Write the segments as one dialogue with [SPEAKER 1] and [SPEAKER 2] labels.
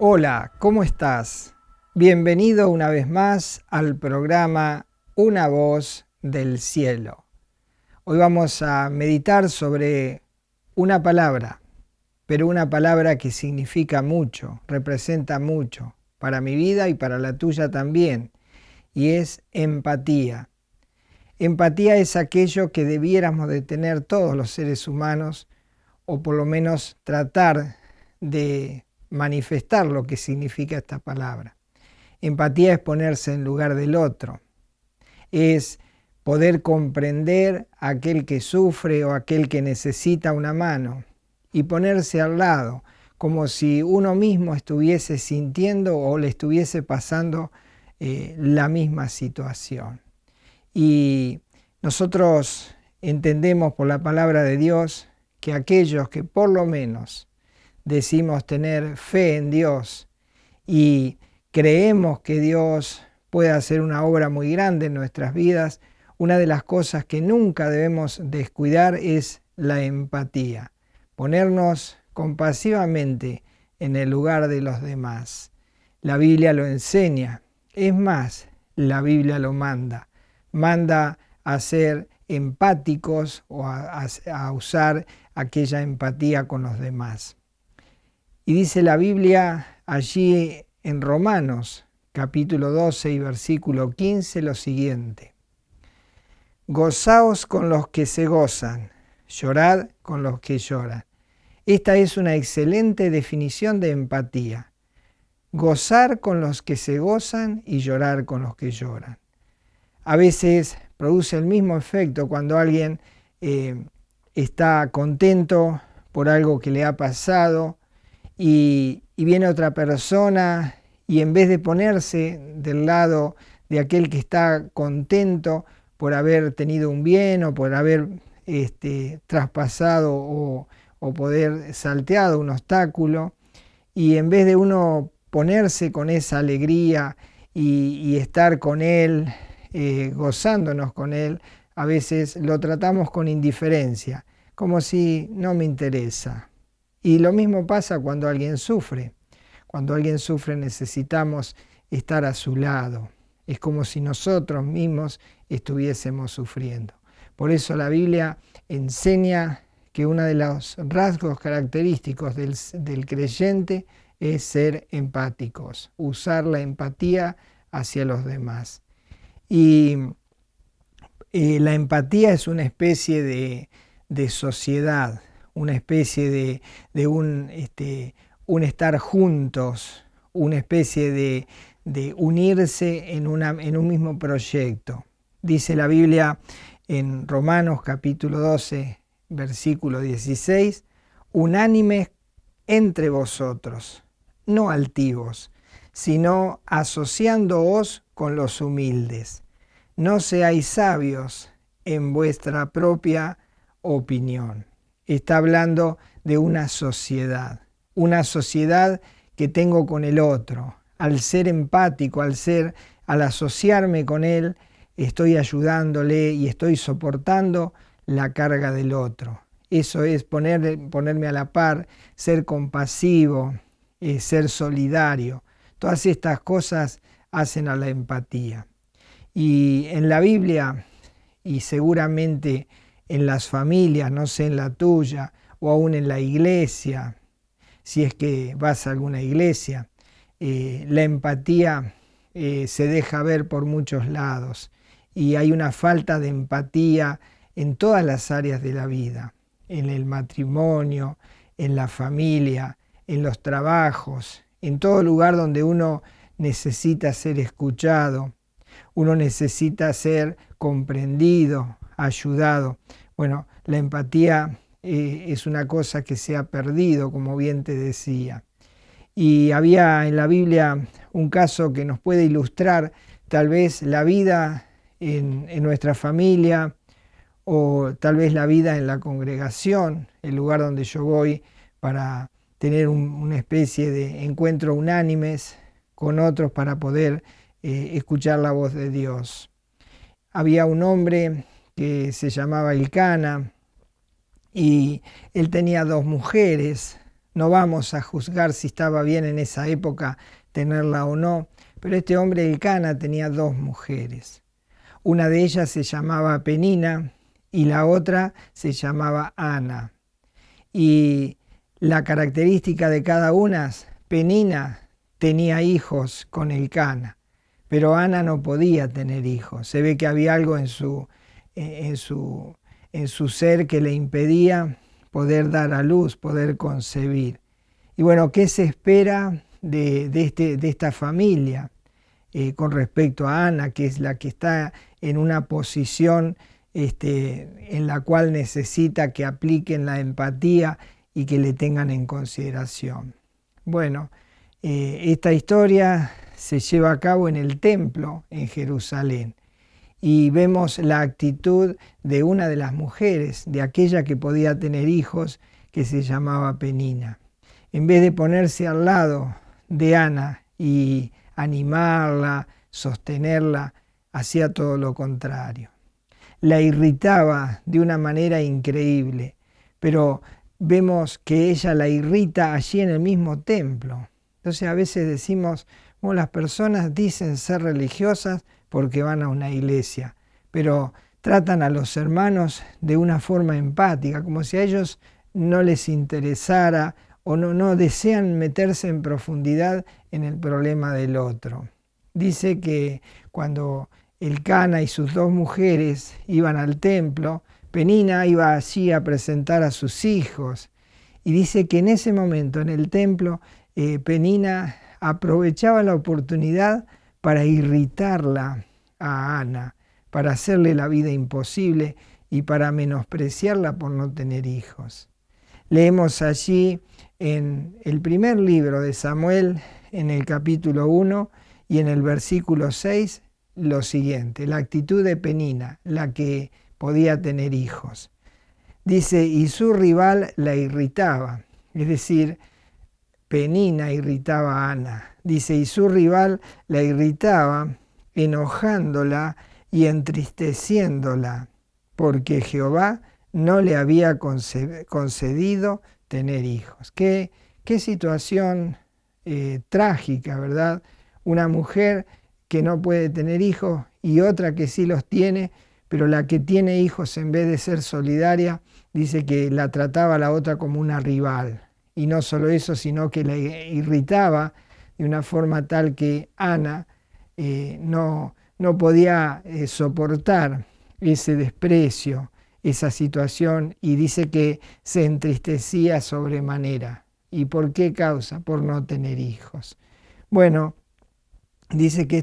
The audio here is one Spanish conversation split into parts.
[SPEAKER 1] Hola, ¿cómo estás? Bienvenido una vez más al programa Una voz del cielo. Hoy vamos a meditar sobre una palabra, pero una palabra que significa mucho, representa mucho para mi vida y para la tuya también, y es empatía. Empatía es aquello que debiéramos de tener todos los seres humanos, o por lo menos tratar de manifestar lo que significa esta palabra. Empatía es ponerse en lugar del otro, es poder comprender a aquel que sufre o aquel que necesita una mano y ponerse al lado, como si uno mismo estuviese sintiendo o le estuviese pasando la misma situación. Y nosotros entendemos por la palabra de Dios que aquellos que por lo menos decimos tener fe en Dios y creemos que Dios puede hacer una obra muy grande en nuestras vidas, una de las cosas que nunca debemos descuidar es la empatía, ponernos compasivamente en el lugar de los demás. La Biblia lo enseña, es más, la Biblia lo manda a ser empáticos o a usar aquella empatía con los demás. Y dice la Biblia allí en Romanos capítulo 12 y versículo 15 lo siguiente: gozaos con los que se gozan, llorad con los que lloran. Esta es una excelente definición de empatía. Gozar con los que se gozan y llorar con los que lloran. A veces produce el mismo efecto cuando alguien está contento por algo que le ha pasado y viene otra persona y en vez de ponerse del lado de aquel que está contento por haber tenido un bien o por haber traspasado o poder salteado un obstáculo, y en vez de uno ponerse con esa alegría y estar con él, gozándonos con él, a veces lo tratamos con indiferencia, como si no me interesa. Y lo mismo pasa cuando alguien sufre. Cuando alguien sufre necesitamos estar a su lado. Es como si nosotros mismos estuviésemos sufriendo. Por eso la Biblia enseña que uno de los rasgos característicos del creyente es ser empáticos, usar la empatía hacia los demás. Y la empatía es una especie de sociedad, una especie de un estar juntos, una especie de unirse en un mismo proyecto. Dice la Biblia en Romanos capítulo 12, versículo 16, unánimes entre vosotros, no altivos, sino asociándoos con los humildes. No seáis sabios en vuestra propia opinión. Está hablando de una sociedad que tengo con el otro. Al ser empático, al asociarme con él, estoy ayudándole y estoy soportando la carga del otro. Eso es ponerme a la par, ser compasivo, ser solidario. Todas estas cosas hacen a la empatía. Y en la Biblia, y seguramente en las familias, no sé, en la tuya, o aún en la iglesia, si es que vas a alguna iglesia, la empatía se deja ver por muchos lados y hay una falta de empatía en todas las áreas de la vida, en el matrimonio, en la familia, en los trabajos, en todo lugar donde uno necesita ser escuchado, uno necesita ser comprendido, ayudado. Bueno, la empatía es una cosa que se ha perdido, como bien te decía. Y había en la Biblia un caso que nos puede ilustrar tal vez la vida en nuestra familia o tal vez la vida en la congregación, el lugar donde yo voy para tener una especie de encuentro unánimes con otros para poder escuchar la voz de Dios. Había un hombre que se llamaba Elcana y él tenía dos mujeres No vamos a juzgar si estaba bien en esa época tenerla o no, pero este hombre Elcana tenía dos mujeres. Una de ellas se llamaba Penina y la otra se llamaba Ana. Y la característica de cada una, Penina tenía hijos con Elcana, pero Ana no podía tener hijos. Se ve que había algo en su ser que le impedía poder dar a luz, poder concebir. Y bueno, ¿qué se espera de esta familia con respecto a Ana, que es la que está en una posición en la cual necesita que apliquen la empatía y que le tengan en consideración? Bueno, esta historia se lleva a cabo en el templo en Jerusalén y vemos la actitud de una de las mujeres, de aquella que podía tener hijos, que se llamaba Penina. En vez de ponerse al lado de Ana y animarla, sostenerla, hacía todo lo contrario. La irritaba de una manera increíble, pero vemos que ella la irrita allí en el mismo templo. Entonces a veces decimos, bueno, las personas dicen ser religiosas porque van a una iglesia, pero tratan a los hermanos de una forma empática, como si a ellos no les interesara o no desean meterse en profundidad en el problema del otro. Dice que cuando Elcana y sus dos mujeres iban al templo, Penina iba allí a presentar a sus hijos. Y dice que en ese momento en el templo Penina aprovechaba la oportunidad para irritarla a Ana, para hacerle la vida imposible y para menospreciarla por no tener hijos. Leemos allí en el primer libro de Samuel, en el capítulo 1 y en el versículo 6, lo siguiente, la actitud de Penina, la que podía tener hijos. Dice, y su rival la irritaba, es decir, Penina irritaba a Ana. Dice, y su rival la irritaba, enojándola y entristeciéndola, porque Jehová no le había concedido tener hijos. Qué situación trágica, ¿verdad? Una mujer que no puede tener hijos y otra que sí los tiene, pero la que tiene hijos, en vez de ser solidaria, dice que la trataba a la otra como una rival. Y no solo eso, sino que la irritaba de una forma tal que Ana no podía soportar ese desprecio, esa situación, y dice que se entristecía sobremanera. ¿Y por qué causa? Por no tener hijos. Bueno, dice que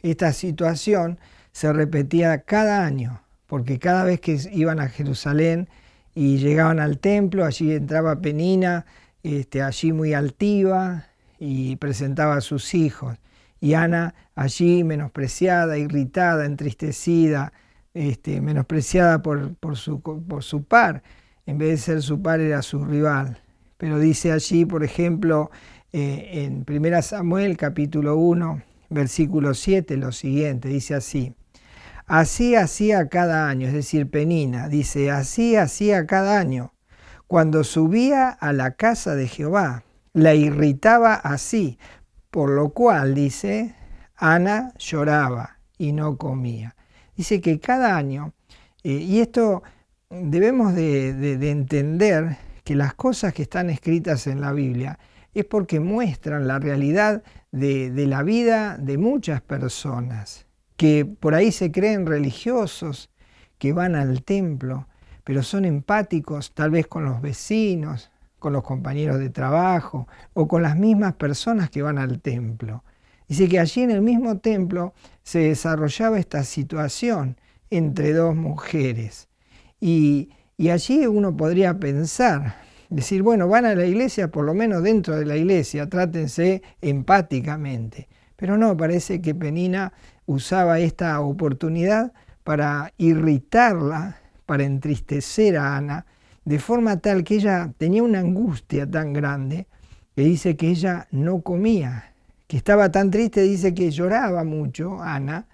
[SPEAKER 1] esta situación se repetía cada año, porque cada vez que iban a Jerusalén y llegaban al templo, allí entraba Penina, allí muy altiva, y presentaba a sus hijos. Y Ana allí menospreciada, irritada, entristecida, menospreciada por su par. En vez de ser su par era su rival. Pero dice allí, por ejemplo, en 1 Samuel capítulo 1, versículo 7, lo siguiente, dice así. Así hacía cada año, es decir, Penina, dice, así hacía cada año. Cuando subía a la casa de Jehová, la irritaba así, por lo cual, dice, Ana lloraba y no comía. Dice que cada año, y esto debemos de entender que las cosas que están escritas en la Biblia es porque muestran la realidad de la vida de muchas personas que por ahí se creen religiosos, que van al templo, pero son empáticos tal vez con los vecinos, con los compañeros de trabajo o con las mismas personas que van al templo. Dice que allí en el mismo templo se desarrollaba esta situación entre dos mujeres. Y allí uno podría pensar, decir, bueno, van a la iglesia, por lo menos dentro de la iglesia, trátense empáticamente. Pero no, parece que Penina usaba esta oportunidad para irritarla, para entristecer a Ana, de forma tal que ella tenía una angustia tan grande que dice que ella no comía, que estaba tan triste, dice que lloraba mucho Ana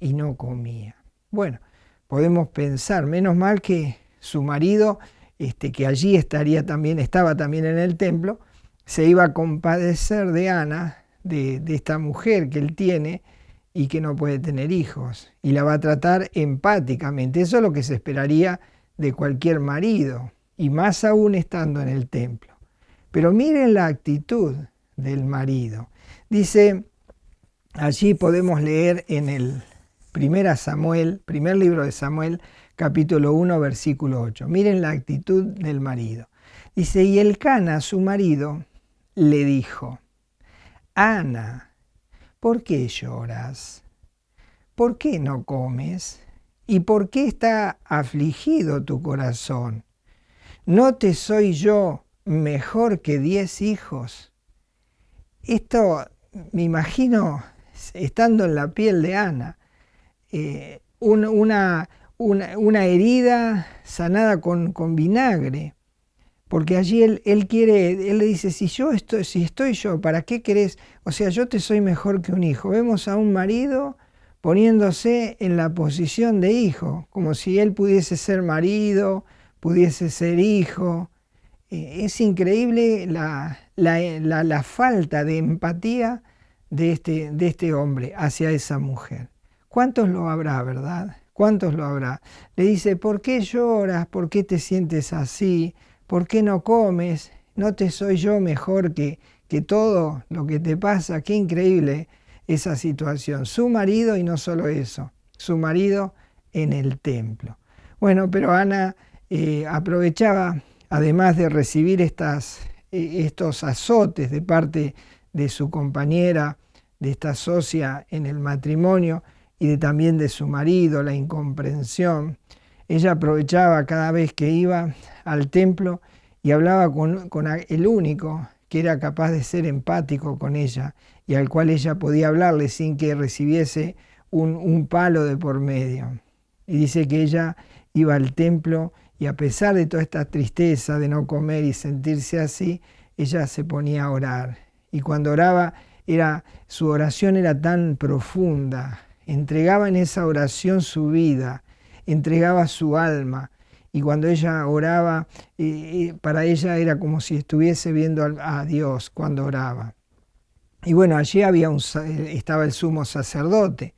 [SPEAKER 1] y no comía. Bueno, podemos pensar, menos mal que su marido que allí estaba también en el templo, se iba a compadecer de Ana, de esta mujer que él tiene y que no puede tener hijos, y la va a tratar empáticamente. Eso es lo que se esperaría de cualquier marido, y más aún estando en el templo. Pero miren la actitud del marido. Dice, allí podemos leer en el primer libro de Samuel, capítulo 1, versículo 8. Miren la actitud del marido. Dice, y Elcana, su marido, le dijo, Ana, ¿por qué lloras? ¿Por qué no comes? ¿Y por qué está afligido tu corazón? ¿No te soy yo mejor que 10 hijos? Esto me imagino estando en la piel de Ana, una herida sanada con vinagre, porque allí él le dice, si estoy yo, ¿para qué querés? O sea, yo te soy mejor que un hijo. Vemos a un marido poniéndose en la posición de hijo, como si él pudiese ser marido, pudiese ser hijo. Es increíble la falta de empatía de este hombre hacia esa mujer. ¿Cuántos lo habrá, verdad? ¿Cuántos lo habrá? Le dice, ¿por qué lloras? ¿Por qué te sientes así? ¿Por qué no comes? ¿No te soy yo mejor que todo lo que te pasa? Qué increíble esa situación. Su marido, y no solo eso, su marido en el templo. Bueno, pero Ana aprovechaba, además de recibir estos azotes de parte de su compañera, de esta socia en el matrimonio, y también de su marido, la incomprensión. Ella aprovechaba cada vez que iba al templo y hablaba con el único que era capaz de ser empático con ella y al cual ella podía hablarle sin que recibiese un palo de por medio. Y dice que ella iba al templo y a pesar de toda esta tristeza de no comer y sentirse así, ella se ponía a orar. Y cuando oraba, su oración era tan profunda. Entregaba en esa oración su vida, entregaba su alma. Y cuando ella oraba, para ella era como si estuviese viendo a Dios cuando oraba. Y bueno, allí estaba el sumo sacerdote.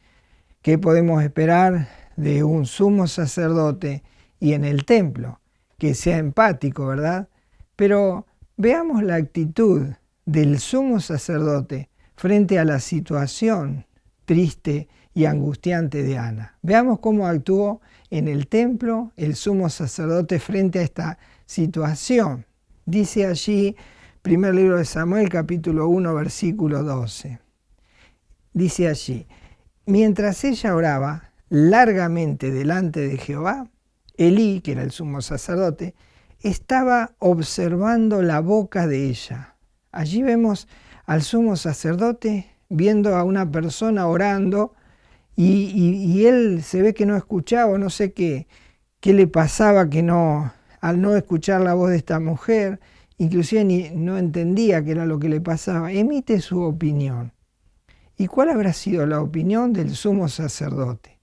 [SPEAKER 1] ¿Qué podemos esperar de un sumo sacerdote y en el templo? Que sea empático, ¿verdad? Pero veamos la actitud del sumo sacerdote frente a la situación triste y angustiante de Ana. Veamos cómo actuó en el templo el sumo sacerdote frente a esta situación. Dice allí, primer libro de Samuel, capítulo 1, versículo 12. Dice allí, mientras ella oraba largamente delante de Jehová, Elí, que era el sumo sacerdote, estaba observando la boca de ella. Allí vemos al sumo sacerdote viendo a una persona orando y él se ve que no escuchaba, no sé qué le pasaba, que al no escuchar la voz de esta mujer, inclusive no entendía qué era lo que le pasaba, emite su opinión. ¿Y cuál habrá sido la opinión del sumo sacerdote?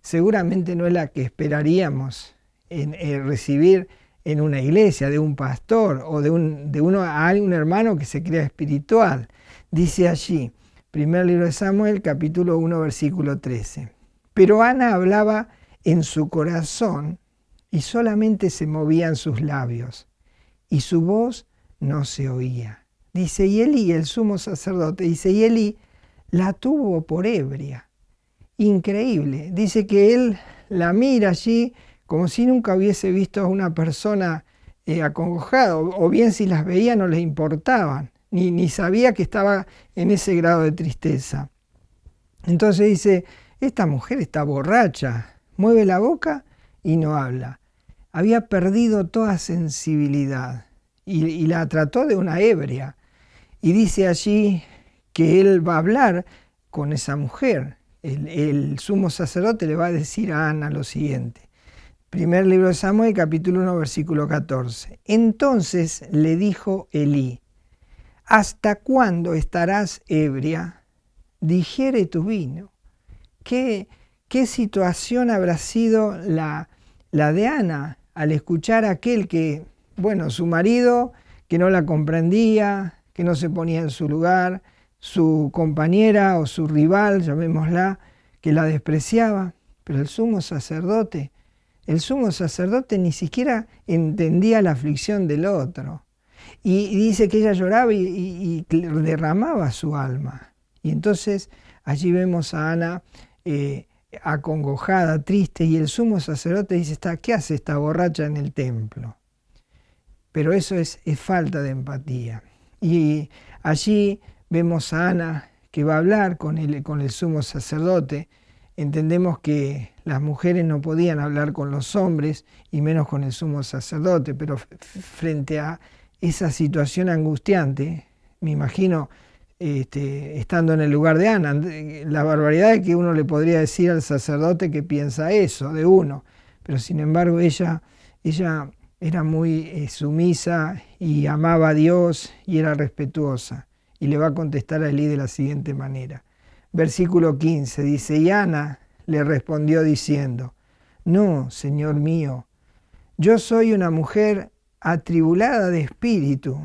[SPEAKER 1] Seguramente no es la que esperaríamos recibir en una iglesia, de un pastor o de un hermano que se crea espiritual. Dice allí, primer libro de Samuel, capítulo 1, versículo 13. Pero Ana hablaba en su corazón y solamente se movían sus labios, y su voz no se oía. Dice, y Elí, el sumo sacerdote, dice, y Elí la tuvo por ebria. Increíble. Dice que él la mira allí como si nunca hubiese visto a una persona acongojada, o bien si las veía no le importaban, ni sabía que estaba en ese grado de tristeza. Entonces dice, esta mujer está borracha, mueve la boca y no habla. Había perdido toda sensibilidad y la trató de una ebria. Y dice allí que él va a hablar con esa mujer. El sumo sacerdote le va a decir a Ana lo siguiente. Primer libro de Samuel, capítulo 1, versículo 14. Entonces le dijo Elí, ¿hasta cuándo estarás ebria? Digiere tu vino. ¿Qué situación habrá sido la de Ana al escuchar a aquel que, bueno, su marido que no la comprendía, que no se ponía en su lugar, su compañera o su rival, llamémosla, que la despreciaba, pero el sumo sacerdote ni siquiera entendía la aflicción del otro. Y dice que ella lloraba y derramaba su alma. Y entonces allí vemos a Ana acongojada, triste, y el sumo sacerdote dice, ¿qué hace esta borracha en el templo? Pero eso es falta de empatía. Y allí vemos a Ana que va a hablar con el sumo sacerdote. Entendemos que las mujeres no podían hablar con los hombres y menos con el sumo sacerdote, pero frente a esa situación angustiante, me imagino estando en el lugar de Ana, la barbaridad es que uno le podría decir al sacerdote que piensa eso de uno, pero sin embargo ella era muy sumisa y amaba a Dios y era respetuosa. Y le va a contestar a Elí de la siguiente manera. Versículo 15 dice, y Ana le respondió diciendo, no, Señor mío, yo soy una mujer atribulada de espíritu,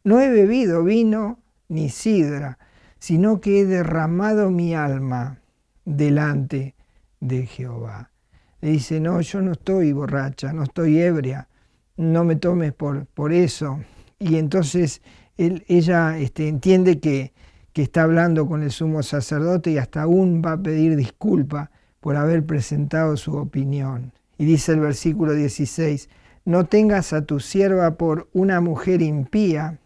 [SPEAKER 1] no he bebido vino ni sidra, sino que he derramado mi alma delante de Jehová. Le dice, no, yo no estoy borracha, no estoy ebria, no me tomes por eso. Y entonces ella entiende que está hablando con el sumo sacerdote y hasta aún va a pedir disculpa por haber presentado su opinión. Y dice el versículo 16, no tengas a tu sierva por una mujer impía,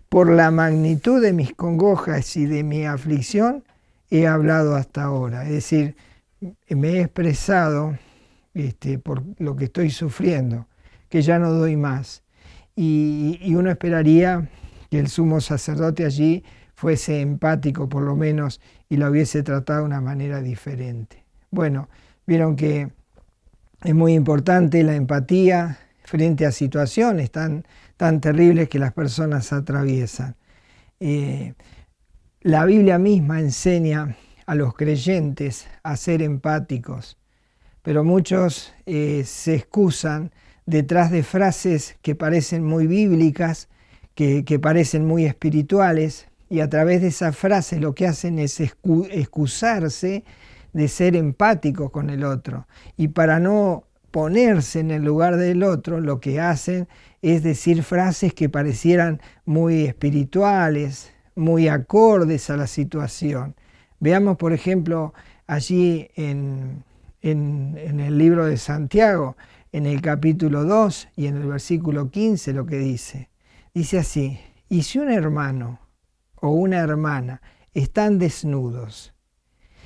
[SPEAKER 1] por la magnitud de mis congojas y de mi aflicción he hablado hasta ahora. Es decir, me he expresado por lo que estoy sufriendo, que ya no doy más. Y uno esperaría que el sumo sacerdote allí fuese empático por lo menos y la hubiese tratado de una manera diferente. Bueno, vieron que es muy importante la empatía frente a situaciones tan terribles que las personas atraviesan. La Biblia misma enseña a los creyentes a ser empáticos, pero muchos se excusan detrás de frases que parecen muy bíblicas, que parecen muy espirituales, y a través de esas frases lo que hacen es excusarse de ser empáticos con el otro. Y para no ponerse en el lugar del otro, lo que hacen es decir frases que parecieran muy espirituales, muy acordes a la situación. Veamos, por ejemplo, allí en el libro de Santiago, en el capítulo 2 y en el versículo 15 lo que dice. Dice así, y si un hermano o una hermana están desnudos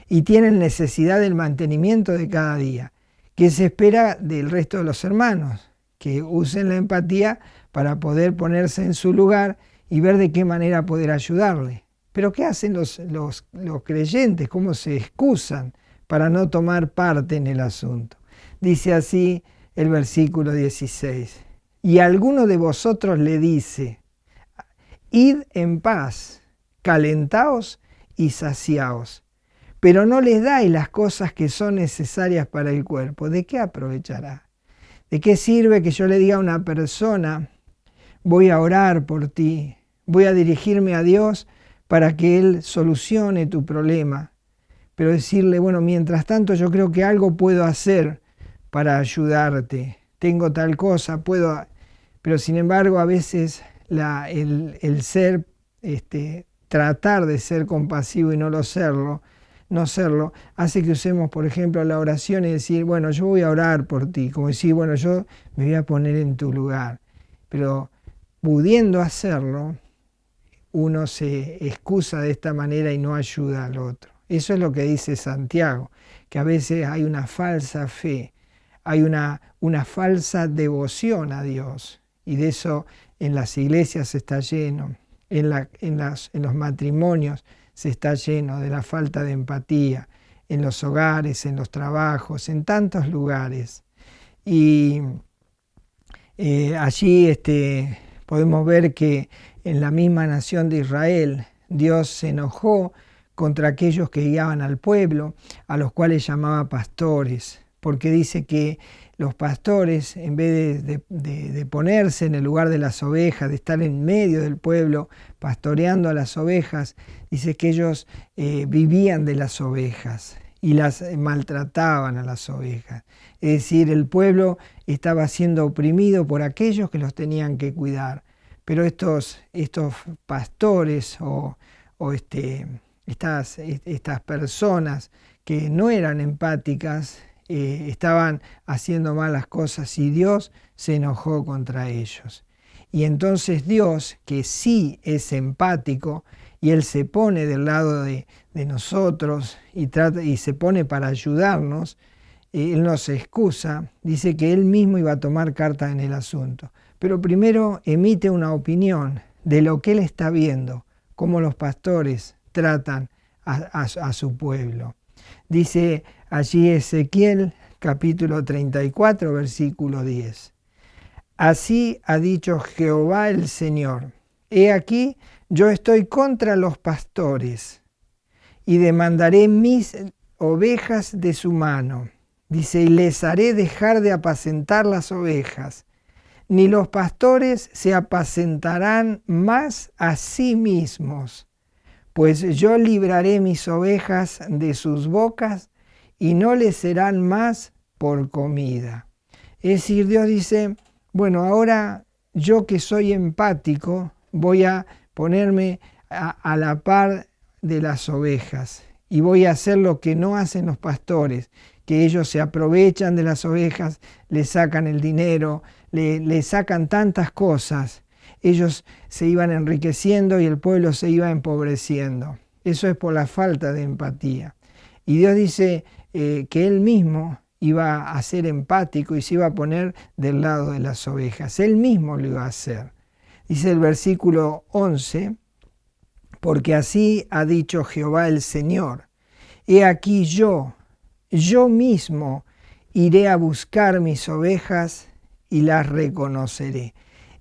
[SPEAKER 1] y tienen necesidad del mantenimiento de cada día, ¿qué se espera del resto de los hermanos? Que usen la empatía para poder ponerse en su lugar y ver de qué manera poder ayudarle. Pero ¿qué hacen los creyentes? ¿Cómo se excusan para no tomar parte en el asunto? Dice así el versículo 16. Y alguno de vosotros le dice, id en paz, calentaos y saciaos, pero no les dais las cosas que son necesarias para el cuerpo. ¿De qué aprovechará? ¿De qué sirve que yo le diga a una persona, voy a orar por ti, voy a dirigirme a Dios para que Él solucione tu problema? Pero decirle, bueno, mientras tanto yo creo que algo puedo hacer para ayudarte. Tengo tal cosa, puedo... Pero sin embargo a veces el ser, tratar de ser compasivo y no serlo, hace que usemos, por ejemplo, la oración y decir, bueno, yo voy a orar por ti, como decir, bueno, yo me voy a poner en tu lugar. Pero pudiendo hacerlo, uno se excusa de esta manera y no ayuda al otro. Eso es lo que dice Santiago, que a veces hay una falsa fe, hay una falsa devoción a Dios, y de eso en las iglesias está lleno, en los matrimonios se está lleno de la falta de empatía, en los hogares, en los trabajos, en tantos lugares. Y allí podemos ver que en la misma nación de Israel Dios se enojó contra aquellos que guiaban al pueblo, a los cuales llamaba pastores, porque dice que los pastores, en vez de ponerse en el lugar de las ovejas, de estar en medio del pueblo pastoreando a las ovejas, dice que ellos vivían de las ovejas y las maltrataban a las ovejas. Es decir, el pueblo estaba siendo oprimido por aquellos que los tenían que cuidar. Pero estos pastores estas personas que no eran empáticas, estaban haciendo malas cosas y Dios se enojó contra ellos. Y entonces Dios, que sí es empático, y Él se pone del lado de nosotros y se pone para ayudarnos, Él nos excusa, dice que Él mismo iba a tomar carta en el asunto. Pero primero emite una opinión de lo que Él está viendo, cómo los pastores tratan a su pueblo. Dice allí Ezequiel capítulo 34, versículo 10. Así ha dicho Jehová el Señor: he aquí, yo estoy contra los pastores y demandaré mis ovejas de su mano. Dice, y les haré dejar de apacentar las ovejas, ni los pastores se apacentarán más a sí mismos, pues yo libraré mis ovejas de sus bocas y no les serán más por comida. Es decir, Dios dice, bueno, ahora yo que soy empático voy a ponerme a la par de las ovejas y voy a hacer lo que no hacen los pastores, que ellos se aprovechan de las ovejas, le sacan el dinero, le sacan tantas cosas. Ellos se iban enriqueciendo y el pueblo se iba empobreciendo. Eso es por la falta de empatía. Y Dios dice que Él mismo iba a ser empático y se iba a poner del lado de las ovejas. Él mismo lo iba a hacer. Dice el versículo 11, porque así ha dicho Jehová el Señor: he aquí yo mismo iré a buscar mis ovejas y las reconoceré.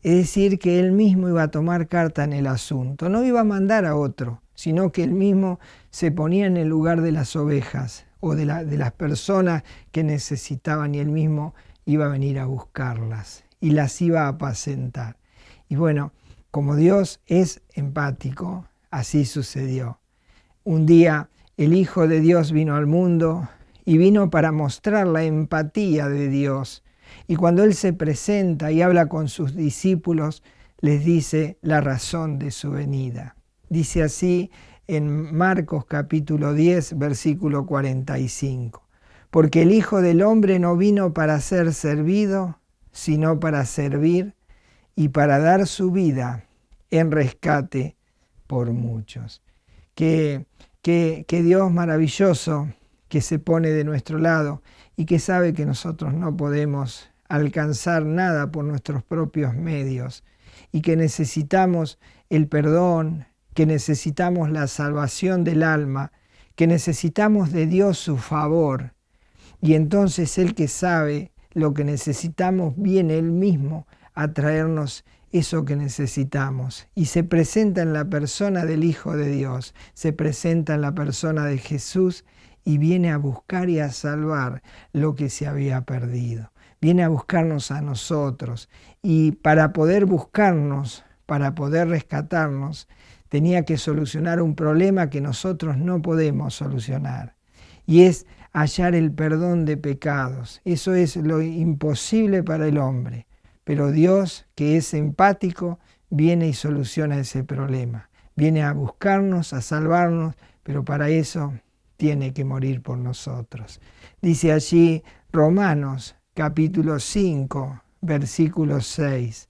[SPEAKER 1] Es decir, que Él mismo iba a tomar carta en el asunto. No iba a mandar a otro, sino que Él mismo se ponía en el lugar de las ovejas o de las personas que necesitaban, y Él mismo iba a venir a buscarlas y las iba a apacentar. Y bueno, como Dios es empático, así sucedió. Un día el Hijo de Dios vino al mundo y vino para mostrar la empatía de Dios. Y cuando Él se presenta y habla con sus discípulos, les dice la razón de su venida. Dice así en Marcos capítulo 10, versículo 45. Porque el Hijo del Hombre no vino para ser servido, sino para servir y para dar su vida en rescate por muchos. Que Dios maravilloso, que se pone de nuestro lado y que sabe que nosotros no podemos alcanzar nada por nuestros propios medios y que necesitamos el perdón, que necesitamos la salvación del alma, que necesitamos de Dios su favor. Y entonces Él, que sabe lo que necesitamos, viene Él mismo a traernos eso que necesitamos. Y se presenta en la persona del Hijo de Dios, se presenta en la persona de Jesús y viene a buscar y a salvar lo que se había perdido. Viene a buscarnos a nosotros, y para poder buscarnos, para poder rescatarnos, tenía que solucionar un problema que nosotros no podemos solucionar, y es hallar el perdón de pecados. Eso es lo imposible para el hombre, pero Dios, que es empático, viene y soluciona ese problema. Viene a buscarnos, a salvarnos, pero para eso tiene que morir por nosotros. Dice allí Romanos capítulo 5, versículo 6.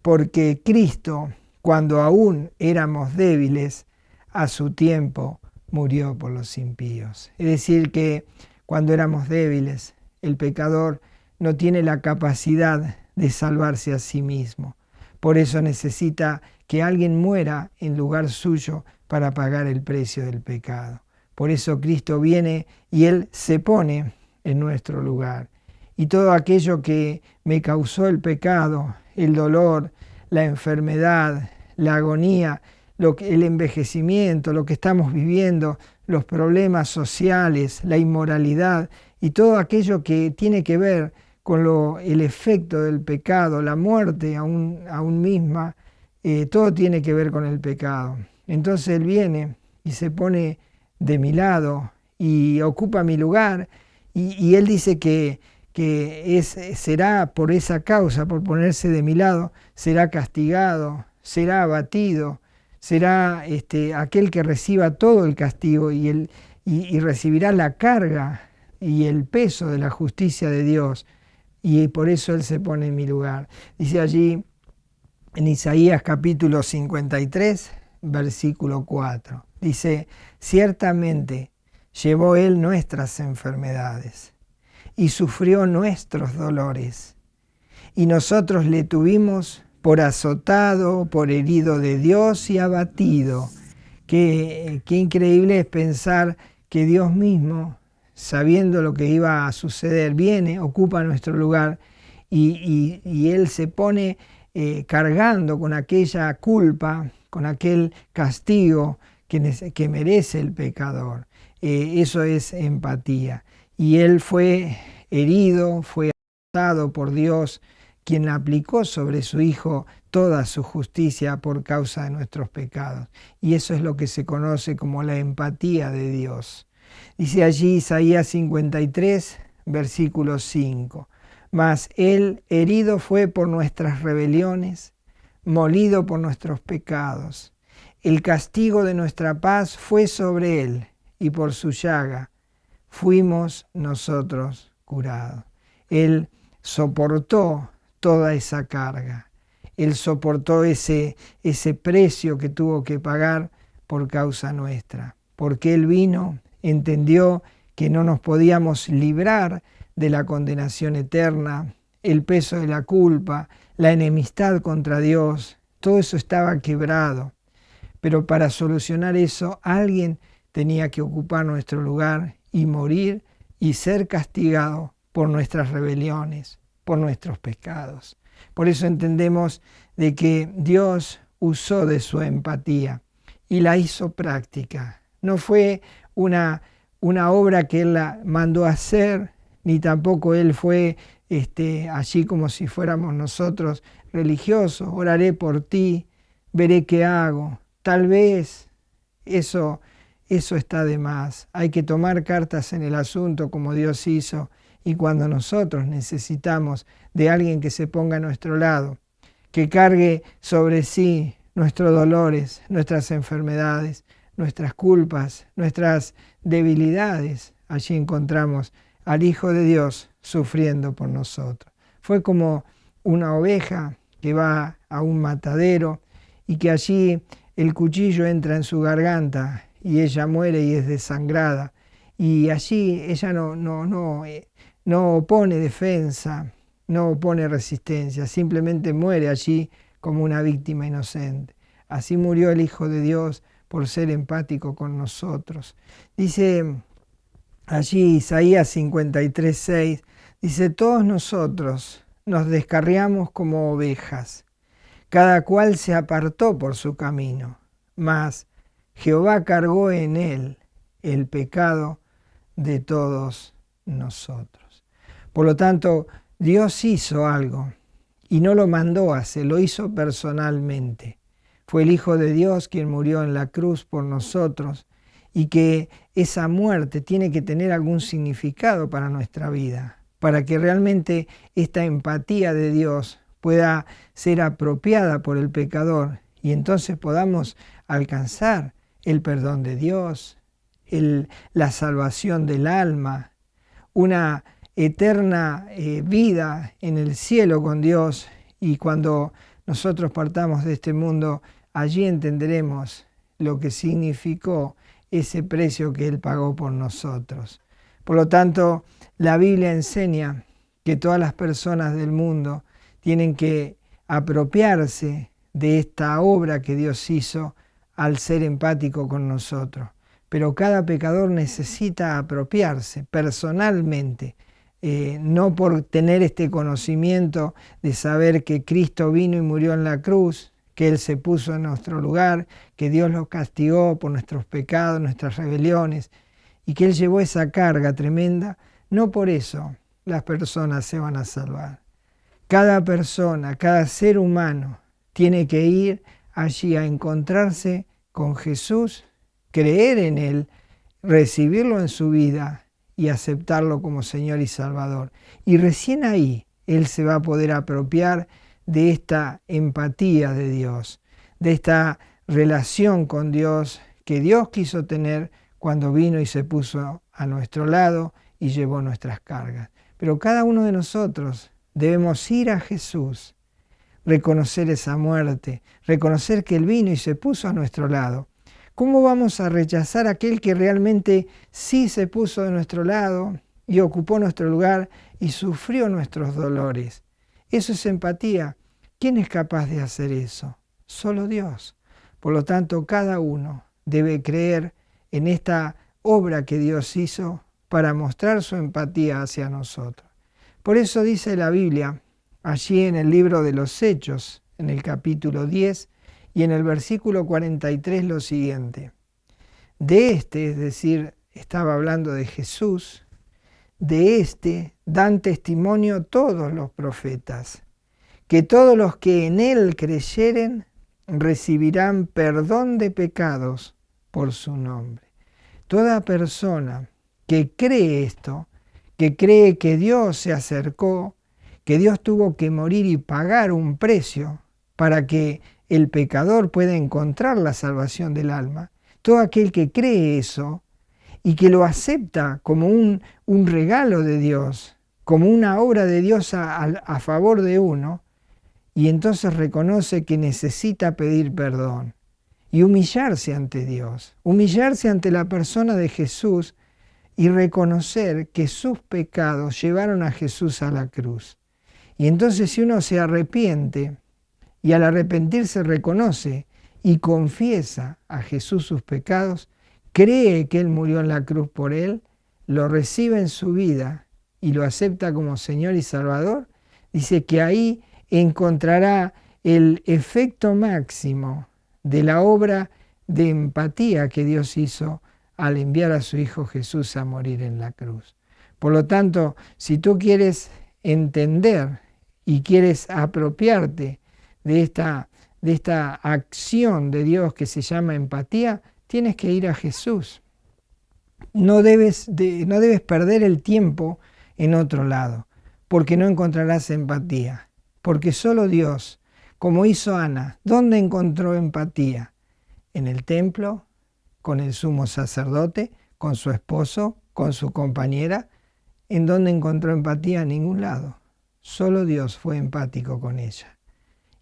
[SPEAKER 1] Porque Cristo, cuando aún éramos débiles, a su tiempo murió por los impíos. Es decir, que cuando éramos débiles, el pecador no tiene la capacidad de salvarse a sí mismo. Por eso necesita que alguien muera en lugar suyo para pagar el precio del pecado. Por eso Cristo viene y Él se pone en nuestro lugar. Y todo aquello que me causó el pecado, el dolor, la enfermedad, la agonía, el envejecimiento, lo que estamos viviendo, los problemas sociales, la inmoralidad y todo aquello que tiene que ver con el efecto del pecado, la muerte aún misma, todo tiene que ver con el pecado. Entonces Él viene y se pone de mi lado y ocupa mi lugar, y Él dice que será por esa causa, por ponerse de mi lado, será castigado, será abatido, será aquel que reciba todo el castigo y recibirá la carga y el peso de la justicia de Dios, y por eso Él se pone en mi lugar. Dice allí en Isaías capítulo 53, versículo 4, dice: ciertamente llevó Él nuestras enfermedades y sufrió nuestros dolores, y nosotros le tuvimos por azotado, por herido de Dios y abatido. Qué increíble es pensar que Dios mismo, sabiendo lo que iba a suceder, viene, ocupa nuestro lugar y Él se pone cargando con aquella culpa, con aquel castigo que merece el pecador. Eso es empatía. Y Él fue herido, fue azotado por Dios, quien aplicó sobre su Hijo toda su justicia por causa de nuestros pecados. Y eso es lo que se conoce como la empatía de Dios. Dice allí Isaías 53, versículo 5. Mas Él herido fue por nuestras rebeliones, molido por nuestros pecados. El castigo de nuestra paz fue sobre Él, y por su llaga fuimos nosotros curados. Él soportó toda esa carga. Él soportó ese precio que tuvo que pagar por causa nuestra. Porque Él vino, entendió que no nos podíamos librar de la condenación eterna, el peso de la culpa, la enemistad contra Dios. Todo eso estaba quebrado. Pero para solucionar eso, alguien tenía que ocupar nuestro lugar y morir y ser castigado por nuestras rebeliones, por nuestros pecados. Por eso entendemos de que Dios usó de su empatía y la hizo práctica. No fue una obra que Él la mandó a hacer, ni tampoco Él fue allí como si fuéramos nosotros religiosos. Oraré por ti, veré qué hago. Tal vez eso está de más. Hay que tomar cartas en el asunto como Dios hizo, y cuando nosotros necesitamos de alguien que se ponga a nuestro lado, que cargue sobre sí nuestros dolores, nuestras enfermedades, nuestras culpas, nuestras debilidades, allí encontramos al Hijo de Dios sufriendo por nosotros. Fue como una oveja que va a un matadero y que allí el cuchillo entra en su garganta y ella muere y es desangrada. Y allí ella no opone defensa, no opone resistencia, simplemente muere allí como una víctima inocente. Así murió el Hijo de Dios por ser empático con nosotros. Dice allí Isaías 53, 6, dice: todos nosotros nos descarriamos como ovejas, cada cual se apartó por su camino, mas Jehová cargó en él el pecado de todos nosotros. Por lo tanto, Dios hizo algo y no lo mandó a hacer, lo hizo personalmente. Fue el Hijo de Dios quien murió en la cruz por nosotros, y que esa muerte tiene que tener algún significado para nuestra vida, para que realmente esta empatía de Dios pueda ser apropiada por el pecador y entonces podamos alcanzar el perdón de Dios, la salvación del alma, una eterna vida en el cielo con Dios. Y cuando nosotros partamos de este mundo, allí entenderemos lo que significó ese precio que Él pagó por nosotros. Por lo tanto, la Biblia enseña que todas las personas del mundo tienen que apropiarse de esta obra que Dios hizo al ser empático con nosotros. Pero cada pecador necesita apropiarse personalmente, no por tener este conocimiento de saber que Cristo vino y murió en la cruz, que Él se puso en nuestro lugar, que Dios lo castigó por nuestros pecados, nuestras rebeliones, y que Él llevó esa carga tremenda no por eso las personas se van a salvar. Cada persona, cada ser humano tiene que ir allí a encontrarse con Jesús, creer en Él, recibirlo en su vida y aceptarlo como Señor y Salvador. Y recién ahí Él se va a poder apropiar de esta empatía de Dios, de esta relación con Dios que Dios quiso tener cuando vino y se puso a nuestro lado y llevó nuestras cargas. Pero cada uno de nosotros debemos ir a Jesús, reconocer esa muerte, reconocer que Él vino y se puso a nuestro lado. ¿Cómo vamos a rechazar a aquel que realmente sí se puso de nuestro lado y ocupó nuestro lugar y sufrió nuestros dolores? Eso es empatía. ¿Quién es capaz de hacer eso? Solo Dios. Por lo tanto, cada uno debe creer en esta obra que Dios hizo para mostrar su empatía hacia nosotros. Por eso dice la Biblia, allí en el libro de los Hechos, en el capítulo 10 y en el versículo 43 lo siguiente. De este, es decir, estaba hablando de Jesús, de este dan testimonio todos los profetas, que todos los que en Él creyeren recibirán perdón de pecados por su nombre. Toda persona que cree esto, que cree que Dios se acercó, que Dios tuvo que morir y pagar un precio para que el pecador pueda encontrar la salvación del alma, todo aquel que cree eso y que lo acepta como un regalo de Dios, como una obra de Dios a favor de uno, y entonces reconoce que necesita pedir perdón y humillarse ante Dios, humillarse ante la persona de Jesús y reconocer que sus pecados llevaron a Jesús a la cruz. Y entonces si uno se arrepiente y al arrepentirse reconoce y confiesa a Jesús sus pecados, cree que Él murió en la cruz por él, lo recibe en su vida y lo acepta como Señor y Salvador, dice que ahí encontrará el efecto máximo de la obra de empatía que Dios hizo al enviar a su Hijo Jesús a morir en la cruz. Por lo tanto, si tú quieres entender y quieres apropiarte de esta acción de Dios que se llama empatía, tienes que ir a Jesús. No debes perder el tiempo en otro lado, porque no encontrarás empatía. Porque solo Dios, como hizo Ana, ¿dónde encontró empatía? En el templo, con el sumo sacerdote, con su esposo, con su compañera. ¿En dónde encontró empatía? En ningún lado. Solo Dios fue empático con ella.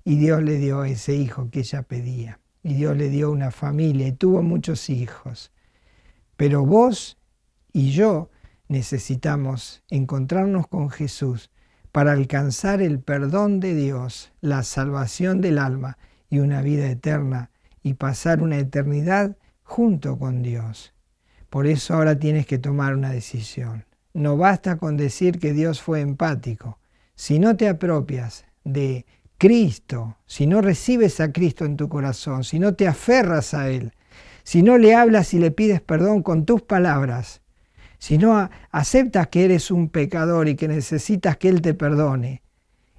[SPEAKER 1] Y Dios le dio ese hijo que ella pedía. Y Dios le dio una familia y tuvo muchos hijos. Pero vos y yo necesitamos encontrarnos con Jesús para alcanzar el perdón de Dios, la salvación del alma y una vida eterna y pasar una eternidad junto con Dios. Por eso ahora tienes que tomar una decisión. No basta con decir que Dios fue empático. Si no te apropias de Cristo, si no recibes a Cristo en tu corazón, si no te aferras a Él, si no le hablas y le pides perdón con tus palabras, si no aceptas que eres un pecador y que necesitas que Él te perdone,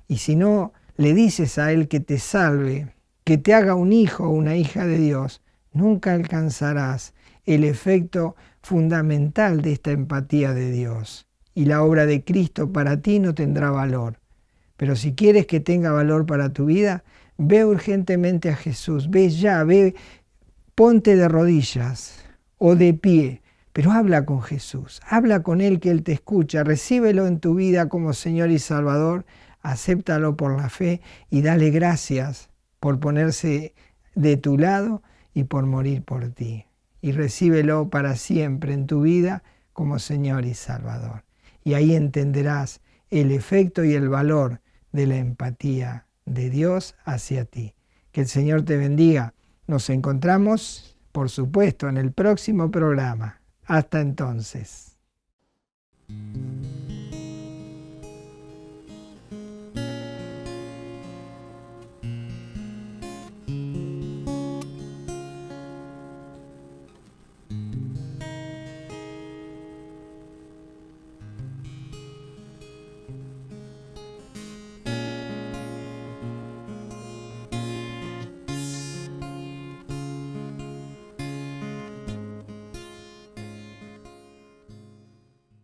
[SPEAKER 1] y si no le dices a Él que te salve, que te haga un hijo o una hija de Dios, nunca alcanzarás el efecto fundamental de esta empatía de Dios. Y la obra de Cristo para ti no tendrá valor. Pero si quieres que tenga valor para tu vida, ve urgentemente a Jesús, ve ya, ponte de rodillas o de pie, pero habla con Jesús, habla con Él que Él te escucha, recíbelo en tu vida como Señor y Salvador, acéptalo por la fe y dale gracias por ponerse de tu lado y por morir por ti. Y recíbelo para siempre en tu vida como Señor y Salvador. Y ahí entenderás el efecto y el valor de la empatía de Dios hacia ti. Que el Señor te bendiga. Nos encontramos, por supuesto, en el próximo programa. Hasta entonces.